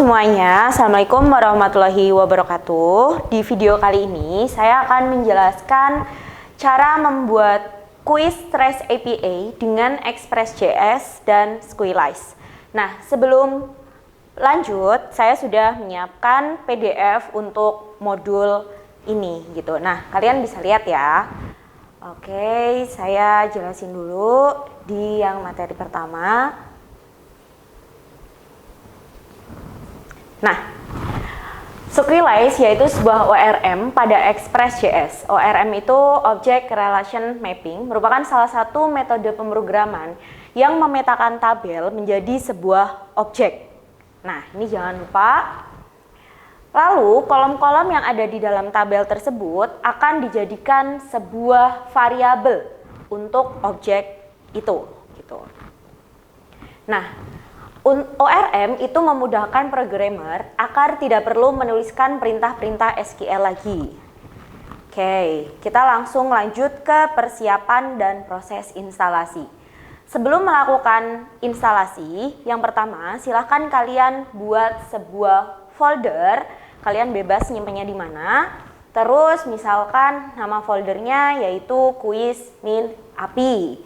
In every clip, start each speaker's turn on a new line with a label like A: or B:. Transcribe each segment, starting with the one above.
A: semuanya, Assalamualaikum warahmatullahi wabarakatuh. Di video kali ini saya akan menjelaskan cara membuat kuis REST API dengan Express.js dan Squirrelize. Nah, sebelum lanjut, saya sudah menyiapkan PDF untuk modul ini gitu. Nah, kalian bisa lihat ya. Oke, saya jelasin dulu di yang materi pertama. Nah, Squirrelize yaitu sebuah ORM pada Express.js. ORM itu Object Relation Mapping, merupakan salah satu metode pemrograman yang memetakan tabel menjadi sebuah objek. Nah, ini jangan lupa. Lalu, kolom-kolom yang ada di dalam tabel tersebut akan dijadikan sebuah variabel untuk objek itu. Gitu. Nah, ORM itu memudahkan programmer agar tidak perlu menuliskan perintah-perintah SQL lagi. Oke, kita langsung lanjut ke persiapan dan proses instalasi. Sebelum melakukan instalasi, yang pertama silahkan kalian buat sebuah folder. Kalian bebas nyimpennya di mana. Terus misalkan nama foldernya yaitu quiz min API.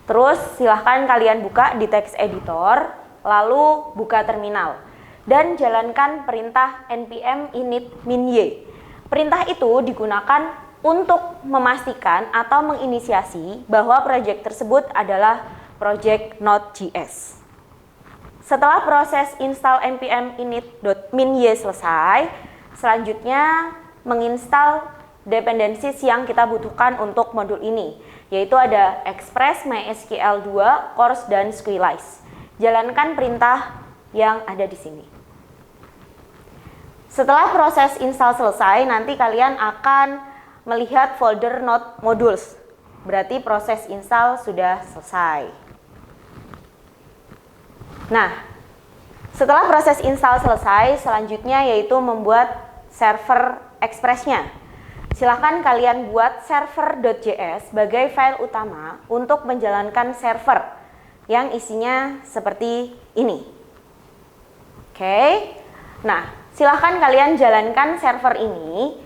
A: Terus silahkan kalian buka di text editor. Lalu buka terminal dan jalankan perintah npm init min y. Perintah itu digunakan untuk memastikan atau menginisiasi bahwa proyek tersebut adalah proyek Node.js. Setelah proses install npm init.min y selesai, selanjutnya menginstal dependencies yang kita butuhkan untuk modul ini, yaitu ada Express, MySQL 2, Course, dan Squirrelize. Jalankan perintah yang ada di sini. Setelah proses install selesai, nanti kalian akan melihat folder Node Modules. Berarti proses install sudah selesai. Nah, setelah proses install selesai, selanjutnya yaitu membuat server Express-nya. Silahkan kalian buat server.js sebagai file utama untuk menjalankan server yang isinya seperti ini. Oke. Nah, silahkan kalian jalankan server ini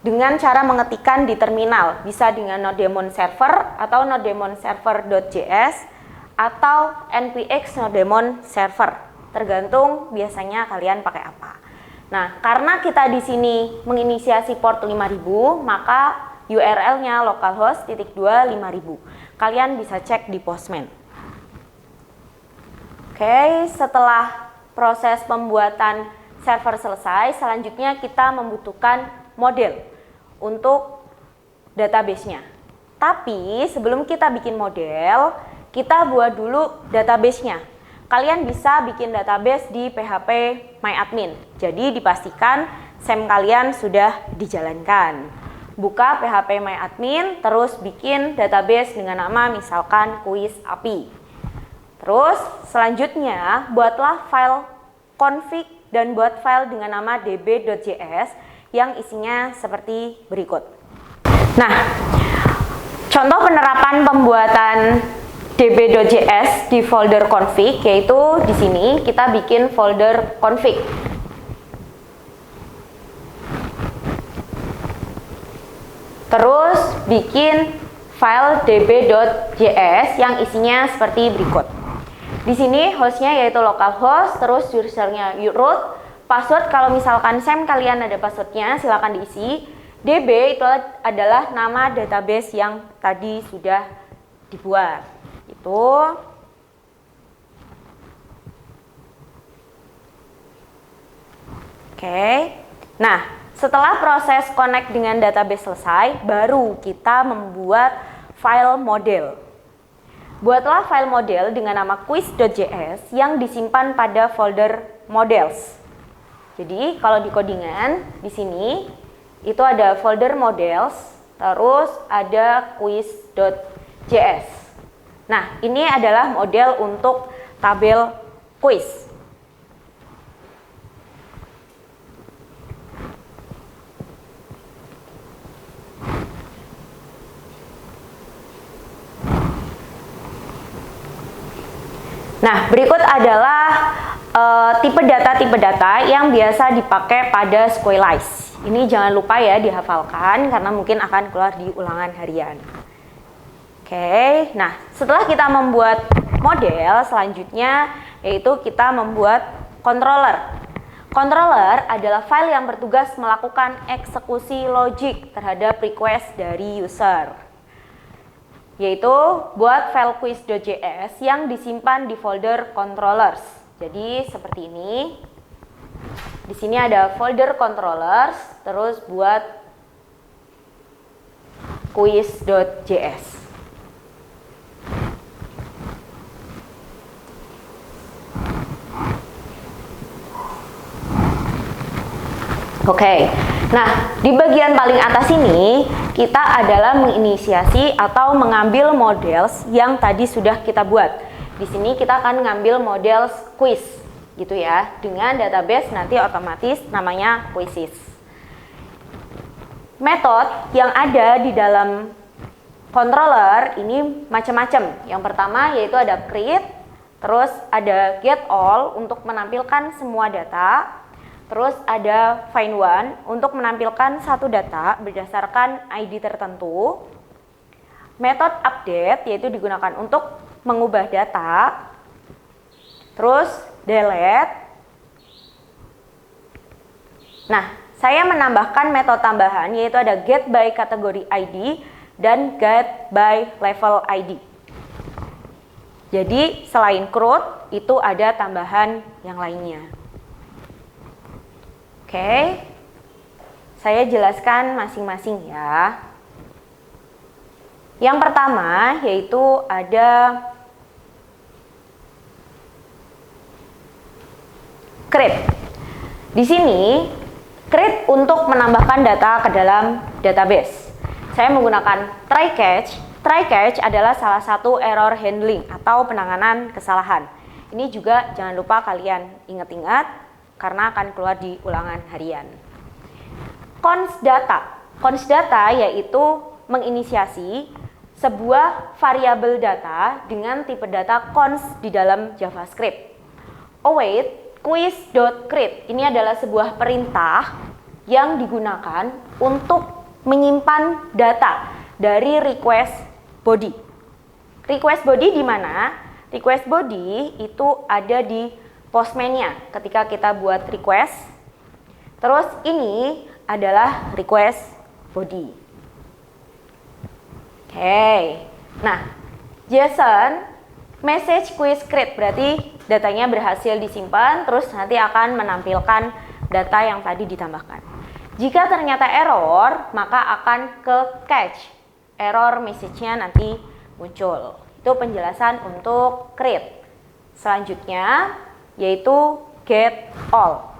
A: dengan cara mengetikkan di terminal. Bisa dengan nodemon server atau nodemon server.js atau npx nodemon server. Tergantung biasanya kalian pakai apa. Nah, karena kita di sini menginisiasi port 5000, maka URL-nya localhost /2 5000. Kalian bisa cek di Postman. Oke, setelah proses pembuatan server selesai, selanjutnya kita membutuhkan model untuk database-nya. Tapi sebelum kita bikin model, kita buat dulu database-nya. Kalian bisa bikin database di PHP MyAdmin. Jadi dipastikan SAM kalian sudah dijalankan. Buka PHP MyAdmin, terus bikin database dengan nama misalkan quiz API. Terus selanjutnya buatlah file config dan buat file dengan nama db.js yang isinya seperti berikut. Nah, contoh penerapan pembuatan db.js di folder config yaitu di sini kita bikin folder config. Terus bikin file db.js yang isinya seperti berikut. Di sini hostnya yaitu localhost, terus usernya root, password kalau misalkan SAM kalian ada passwordnya silakan diisi. DB itu adalah nama database yang tadi sudah dibuat. Itu. Oke. Nah, setelah proses connect dengan database selesai, baru kita membuat file model. Buatlah file model dengan nama quiz.js yang disimpan pada folder models. Jadi kalau di codingan di sini itu ada folder models, terus ada quiz.js. Nah, ini adalah model untuk tabel quiz. Nah, berikut adalah tipe data yang biasa dipakai pada Squelize. Ini jangan lupa ya dihafalkan karena mungkin akan keluar di ulangan harian. Oke, nah setelah kita membuat model, selanjutnya yaitu kita membuat controller. Controller adalah file yang bertugas melakukan eksekusi logik terhadap request dari user. Yaitu buat file quiz.js yang disimpan di folder controllers. Jadi seperti ini. Di sini ada folder controllers, terus buat quiz.js. Oke, nah di bagian paling atas ini kita adalah menginisiasi atau mengambil models yang tadi sudah kita buat. Di sini kita akan ngambil model quiz, gitu ya, dengan database nanti otomatis namanya quizzes. Metode yang ada di dalam controller ini macam-macam. Yang pertama yaitu ada create, terus ada get all untuk menampilkan semua data. Terus ada find one untuk menampilkan satu data berdasarkan ID tertentu. Metode update yaitu digunakan untuk mengubah data. Terus delete. Nah, saya menambahkan metode tambahan yaitu ada get by kategori ID dan get by level ID. Jadi selain CRUD itu ada tambahan yang lainnya. Oke, saya jelaskan masing-masing ya. Yang pertama yaitu ada create. Di sini create untuk menambahkan data ke dalam database. Saya menggunakan try catch. Try catch adalah salah satu error handling atau penanganan kesalahan. Ini juga jangan lupa kalian ingat-ingat karena akan keluar di ulangan harian. Const data yaitu menginisiasi sebuah variabel data dengan tipe data const di dalam JavaScript. Await quiz.create ini adalah sebuah perintah yang digunakan untuk menyimpan data dari request body. Request body di mana? Request body itu ada di Postman-nya ketika kita buat request. Terus ini adalah request body. Oke. Nah, JSON message quiz create berarti datanya berhasil disimpan, terus nanti akan menampilkan data yang tadi ditambahkan. Jika ternyata error, maka akan ke catch. Error message-nya nanti muncul. Itu penjelasan untuk create. Selanjutnya yaitu get all.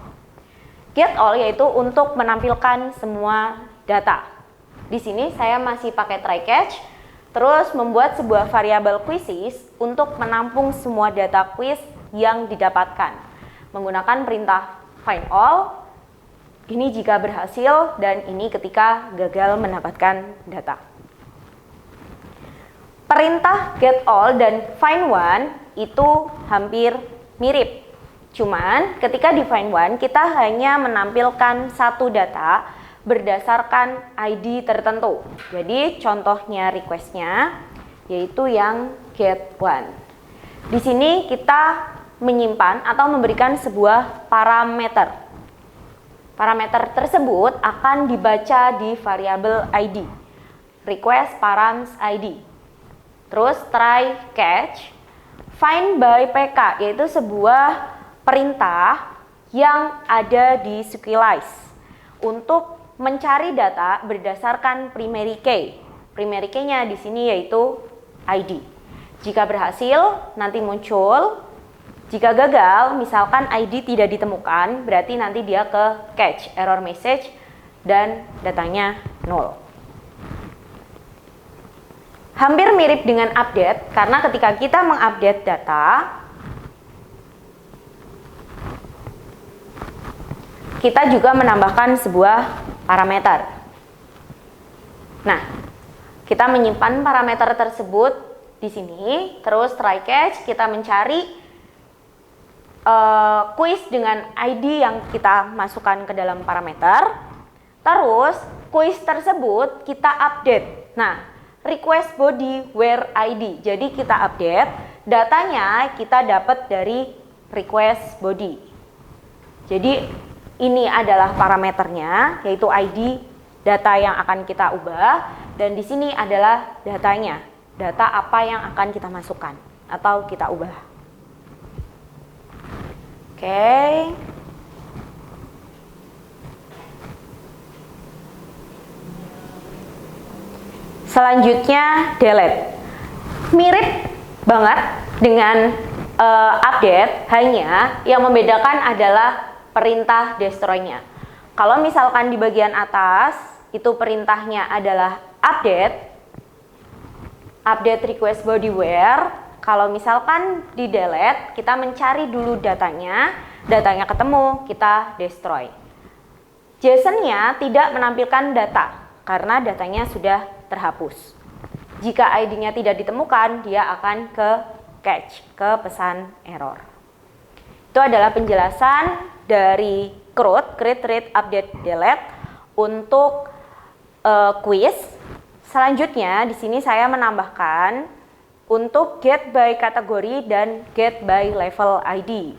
A: Get all yaitu untuk menampilkan semua data. Di sini saya masih pakai try catch, terus membuat sebuah variabel quizzes untuk menampung semua data quiz yang didapatkan. Menggunakan perintah find all, ini jika berhasil dan ini ketika gagal mendapatkan data. Perintah get all dan find one itu hampir mirip. Cuman ketika di find one kita hanya menampilkan satu data berdasarkan ID tertentu. Jadi contohnya requestnya yaitu yang get one. Di sini kita menyimpan atau memberikan sebuah parameter. Parameter tersebut akan dibaca di variabel ID. Request params ID. Terus try catch find by PK yaitu sebuah perintah yang ada di Squelize untuk mencari data berdasarkan primary key. Primary key-nya di sini yaitu ID. Jika berhasil, nanti muncul. Jika gagal, misalkan ID tidak ditemukan, berarti nanti dia ke catch, error message, dan datanya 0. Hampir mirip dengan update, karena ketika kita mengupdate data, kita juga menambahkan sebuah parameter. Nah, kita menyimpan parameter tersebut di sini, terus try catch, kita mencari kuis dengan ID yang kita masukkan ke dalam parameter. Terus kuis tersebut kita update. Nah, request body where ID. Jadi kita update, datanya kita dapat dari request body. Jadi ini adalah parameternya, yaitu ID data yang akan kita ubah, dan di sini adalah datanya, data apa yang akan kita masukkan atau kita ubah. Oke. Selanjutnya delete. Mirip banget dengan update, hanya yang membedakan adalah perintah destroy-nya. Kalau misalkan di bagian atas itu perintahnya adalah update request body where. Kalau misalkan di delete, kita mencari dulu datanya ketemu, kita destroy. JSON-nya tidak menampilkan data karena datanya sudah terhapus. Jika ID-nya tidak ditemukan, dia akan ke catch, ke pesan error. Itu adalah penjelasan dari create, read, update, delete untuk quiz. Selanjutnya di sini saya menambahkan untuk get by kategori dan get by level ID.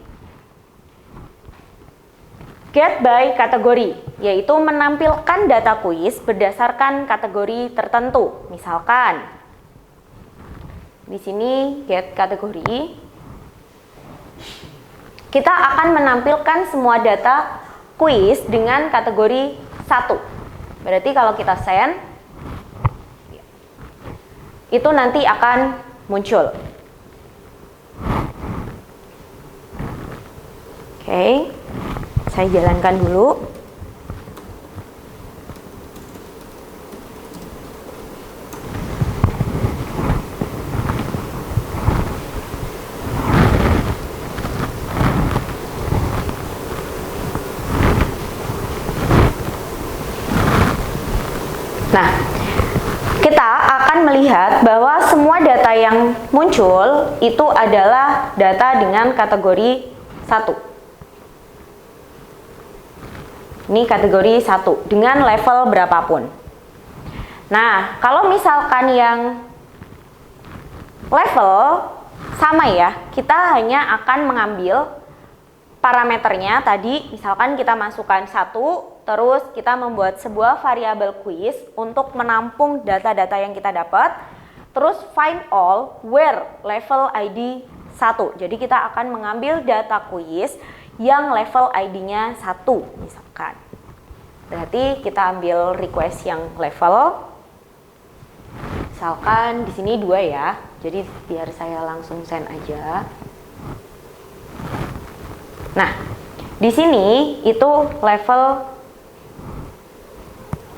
A: Get by kategori, yaitu menampilkan data kuis berdasarkan kategori tertentu. Misalkan, di sini get kategori, kita akan menampilkan semua data kuis dengan kategori 1. Berarti kalau kita send, itu nanti akan muncul. Oke. Saya jalankan dulu. Nah, kita akan melihat bahwa semua data yang muncul itu adalah data dengan kategori 1. Ini kategori 1 dengan level berapapun. Nah, kalau misalkan yang level sama ya, kita hanya akan mengambil parameternya tadi, misalkan kita masukkan 1, terus kita membuat sebuah variabel quiz untuk menampung data-data yang kita dapat, terus find all where level ID 1. Jadi kita akan mengambil data quiz yang level ID-nya 1 misalkan. Berarti kita ambil request yang level. Misalkan di sini 2 ya. Jadi biar saya langsung send aja. Nah, di sini itu level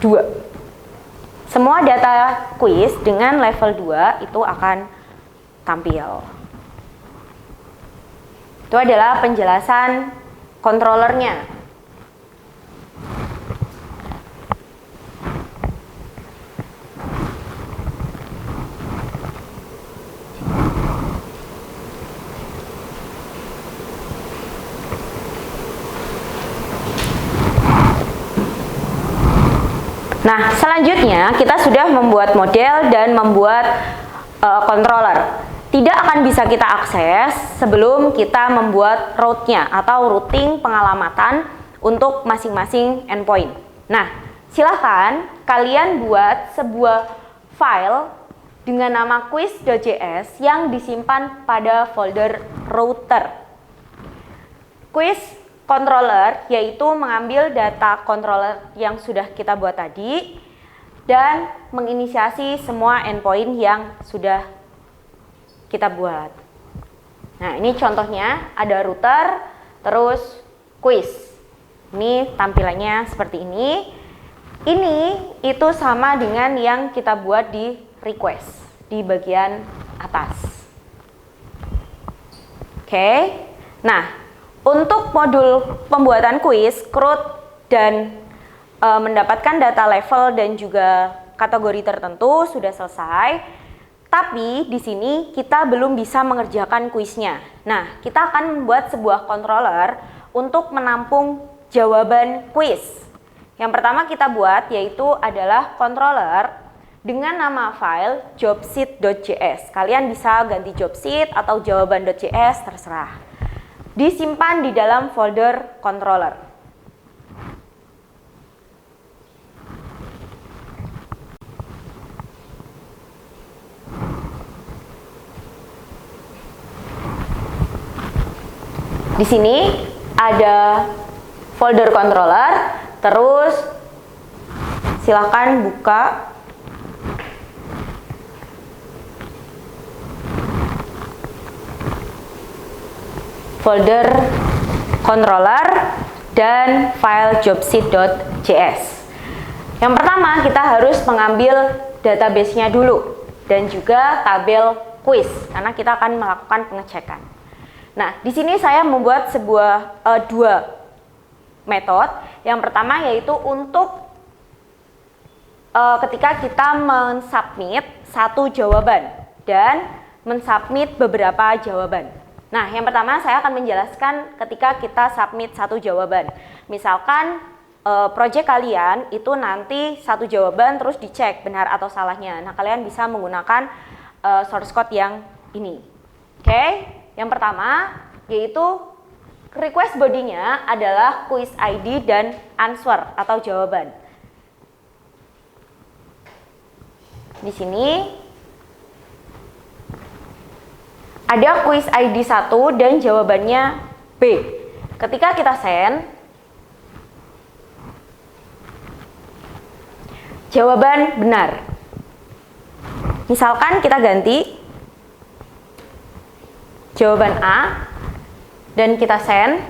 A: 2. Semua data quiz dengan level 2 itu akan tampil. Itu adalah penjelasan controllernya. Nah, selanjutnya kita sudah membuat model dan membuat controller. Tidak akan bisa kita akses sebelum kita membuat route-nya atau routing pengalamatan untuk masing-masing endpoint. Nah, silahkan kalian buat sebuah file dengan nama quiz.js yang disimpan pada folder router. Quiz controller yaitu mengambil data controller yang sudah kita buat tadi dan menginisiasi semua endpoint yang sudah kita buat. Nah, ini contohnya ada router, terus quiz. Ini tampilannya seperti ini. Ini itu sama dengan yang kita buat di request di bagian atas. Oke. Nah, untuk modul pembuatan quiz, create dan mendapatkan data level dan juga kategori tertentu sudah selesai. Tapi di sini kita belum bisa mengerjakan kuisnya. Nah, kita akan membuat sebuah controller untuk menampung jawaban kuis. Yang pertama kita buat yaitu adalah controller dengan nama file jobseat.js. Kalian bisa ganti jobseat atau jawaban.js, terserah. Disimpan di dalam folder controller. Di sini ada folder controller, terus silakan buka folder controller dan file jobseat.js. Yang pertama kita harus mengambil database-nya dulu dan juga tabel quiz karena kita akan melakukan pengecekan. Nah, di sini saya membuat dua metode. Yang pertama yaitu untuk ketika kita mensubmit satu jawaban dan mensubmit beberapa jawaban. Nah, yang pertama saya akan menjelaskan ketika kita submit satu jawaban. Misalkan project kalian itu nanti satu jawaban terus dicek benar atau salahnya. Nah, kalian bisa menggunakan source code yang ini. Oke? Yang pertama yaitu request body-nya adalah quiz ID dan answer atau jawaban. Di sini ada quiz ID 1 dan jawabannya B. Ketika kita send, jawaban benar. Misalkan kita ganti jawaban A dan kita send,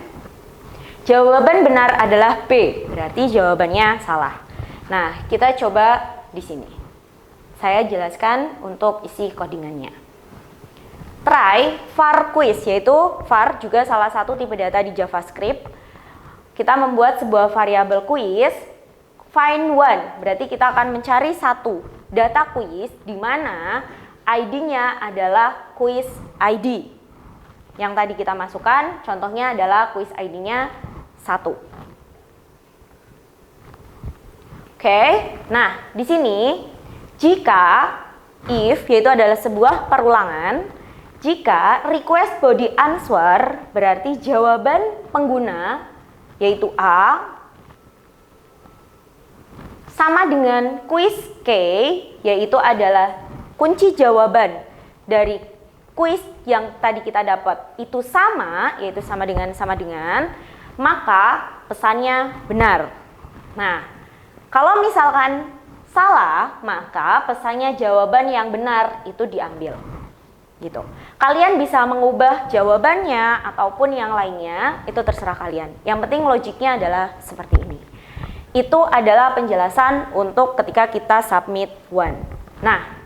A: jawaban benar adalah B, berarti jawabannya salah. Nah, kita coba di sini. Saya jelaskan untuk isi codingannya. Try var quiz, yaitu var juga salah satu tipe data di JavaScript. Kita membuat sebuah variabel quiz, find one, berarti kita akan mencari satu data quiz di mana ID-nya adalah quiz ID. Yang tadi kita masukkan, contohnya adalah quiz ID-nya 1. Oke, nah di sini jika if yaitu adalah sebuah perulangan, jika request body answer berarti jawaban pengguna yaitu A sama dengan quiz K yaitu adalah kunci jawaban dari quiz yang tadi kita dapat itu sama, yaitu sama dengan, maka pesannya benar. Nah, kalau misalkan salah, maka pesannya jawaban yang benar itu diambil. Gitu. Kalian bisa mengubah jawabannya ataupun yang lainnya, itu terserah kalian. Yang penting logiknya adalah seperti ini. Itu adalah penjelasan untuk ketika kita submit one. Nah,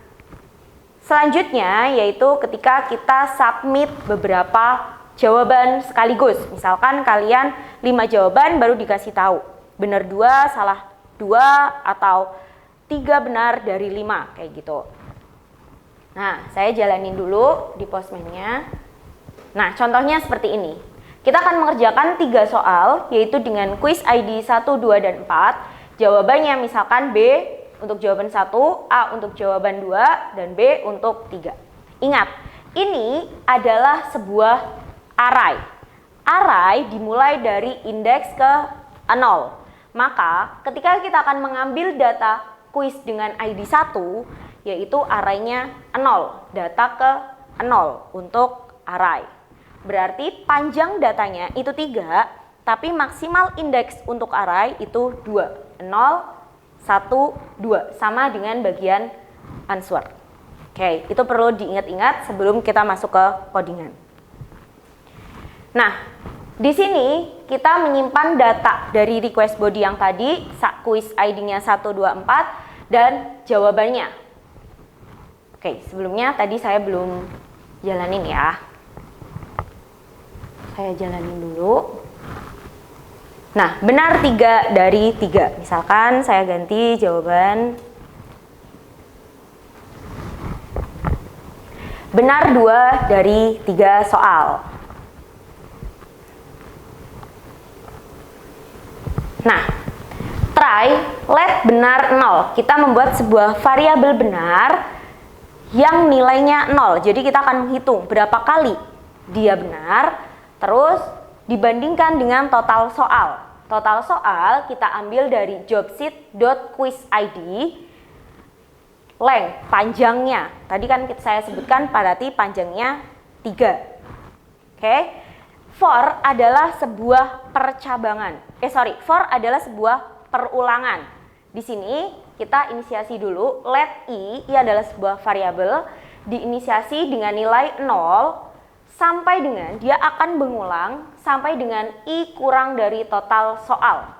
A: selanjutnya yaitu ketika kita submit beberapa jawaban sekaligus. Misalkan kalian 5 jawaban baru dikasih tahu. Benar 2, salah 2 atau 3 benar dari 5 kayak gitu. Nah, saya jalanin dulu di Postman-nya. Nah, contohnya seperti ini. Kita akan mengerjakan 3 soal yaitu dengan quiz ID 1, 2 dan 4. Jawabannya misalkan B untuk jawaban 1, A untuk jawaban 2, dan B untuk 3. Ingat, ini adalah sebuah array. Array dimulai dari indeks ke 0. Maka, ketika kita akan mengambil data quiz dengan ID 1, yaitu array-nya 0, data ke 0 untuk array. Berarti panjang datanya itu 3, tapi maksimal indeks untuk array itu 2. 0, 1, 2 sama dengan bagian answer. Oke, itu perlu diingat-ingat sebelum kita masuk ke codingan. Nah, di sini kita menyimpan data dari request body yang tadi, quiz ID-nya 1, 2, 4 dan jawabannya. Oke, sebelumnya tadi saya belum jalanin ya. Saya jalanin dulu. Nah, benar 3 dari 3. Misalkan saya ganti jawaban benar 2 dari 3 soal. Nah, try, let benar 0. Kita membuat sebuah variabel benar yang nilainya 0. Jadi kita akan menghitung berapa kali dia benar, terus dibandingkan dengan total soal. Total soal kita ambil dari jobsheet.quizid, length, panjangnya. Tadi kan saya sebutkan berarti panjangnya 3. Oke. For adalah sebuah percabangan. For adalah sebuah perulangan. Di sini kita inisiasi dulu, let i adalah sebuah variabel, diinisiasi dengan nilai 0 sampai dengan dia akan mengulang sampai dengan i kurang dari total soal.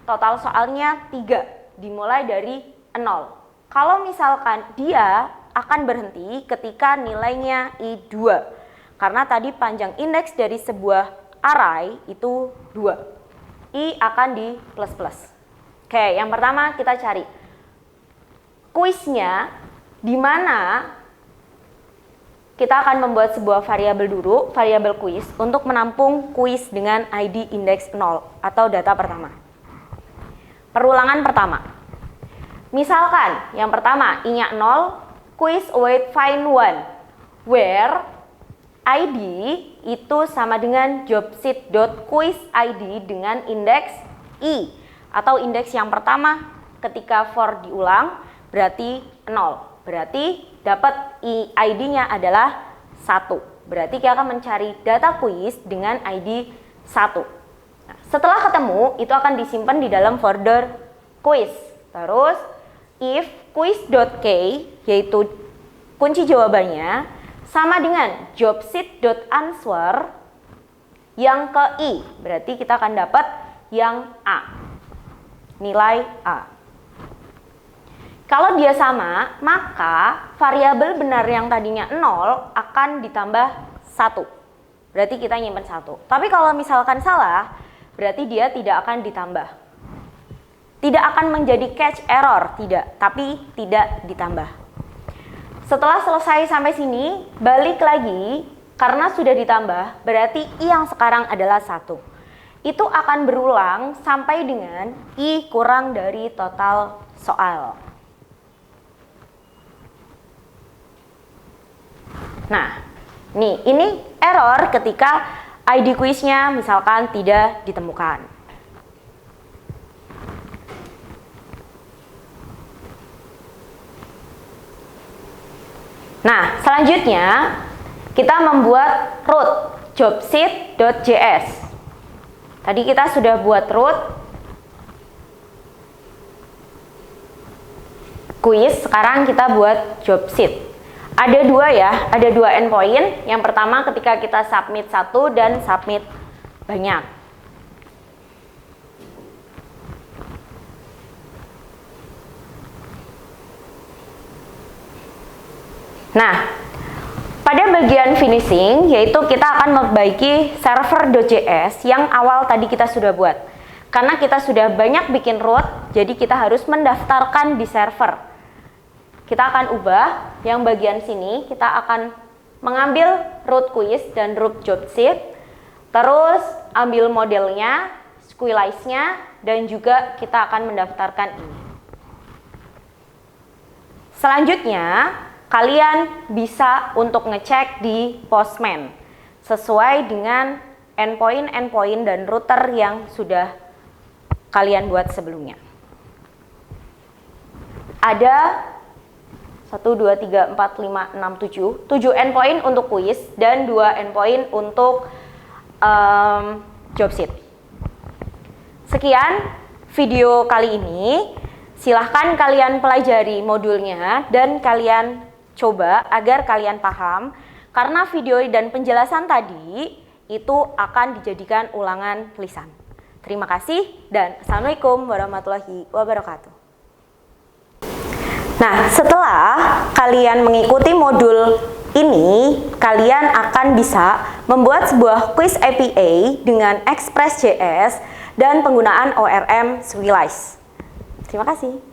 A: Total soalnya 3, dimulai dari 0. Kalau misalkan dia akan berhenti ketika nilainya i 2. Karena tadi panjang indeks dari sebuah array itu 2. I akan di plus-plus. Oke, yang pertama kita cari kuisnya, di mana kita akan membuat sebuah variabel dulu, variabel kuis, untuk menampung kuis dengan ID indeks 0 atau data pertama. Perulangan pertama. Misalkan yang pertama i-nya 0, quiz await find 1, where ID itu sama dengan jobsheet.quizid dengan indeks i, atau indeks yang pertama ketika for diulang berarti 0. Berarti dapat ID-nya adalah 1. Berarti kita akan mencari data quiz dengan ID 1. Nah, setelah ketemu itu akan disimpan di dalam folder quiz. Terus if quiz.k, yaitu kunci jawabannya, sama dengan jobsheet.answer yang ke i. Berarti kita akan dapat yang A. Nilai A. Kalau dia sama, maka variabel benar yang tadinya 0 akan ditambah 1. Berarti kita nyimpen 1. Tapi kalau misalkan salah, berarti dia tidak akan ditambah. Tidak akan menjadi catch error, tidak. Tapi tidak ditambah. Setelah selesai sampai sini, balik lagi, karena sudah ditambah, berarti i yang sekarang adalah 1. Itu akan berulang sampai dengan i kurang dari total soal. Nah, nih, ini error ketika ID kuisnya misalkan tidak ditemukan. Nah, selanjutnya kita membuat root jobsheet.js. Tadi kita sudah buat root quiz, sekarang kita buat jobsheet. Ada 2 ya, ada 2 endpoint. Yang pertama ketika kita submit 1 dan submit banyak. Nah, pada bagian finishing, yaitu kita akan memperbaiki server.js yang awal tadi kita sudah buat. Karena kita sudah banyak bikin root, jadi kita harus mendaftarkan di server. Kita akan ubah yang bagian sini, kita akan mengambil root quiz dan root jobsheet, terus ambil modelnya, squealize-nya, dan juga kita akan mendaftarkan ini. Selanjutnya, kalian bisa untuk ngecek di Postman sesuai dengan endpoint dan router yang sudah kalian buat sebelumnya. Ada 1, 2, 3, 4, 5, 6, 7 endpoint untuk quiz dan 2 endpoint untuk jobsheet. Sekian video kali ini. Silahkan kalian pelajari modulnya dan kalian coba agar kalian paham, karena video dan penjelasan tadi itu akan dijadikan ulangan lisan. Terima kasih dan Assalamualaikum warahmatullahi wabarakatuh. Nah, setelah kalian mengikuti modul ini, kalian akan bisa membuat sebuah quiz API dengan Express.js dan penggunaan ORM Squealize. Terima kasih.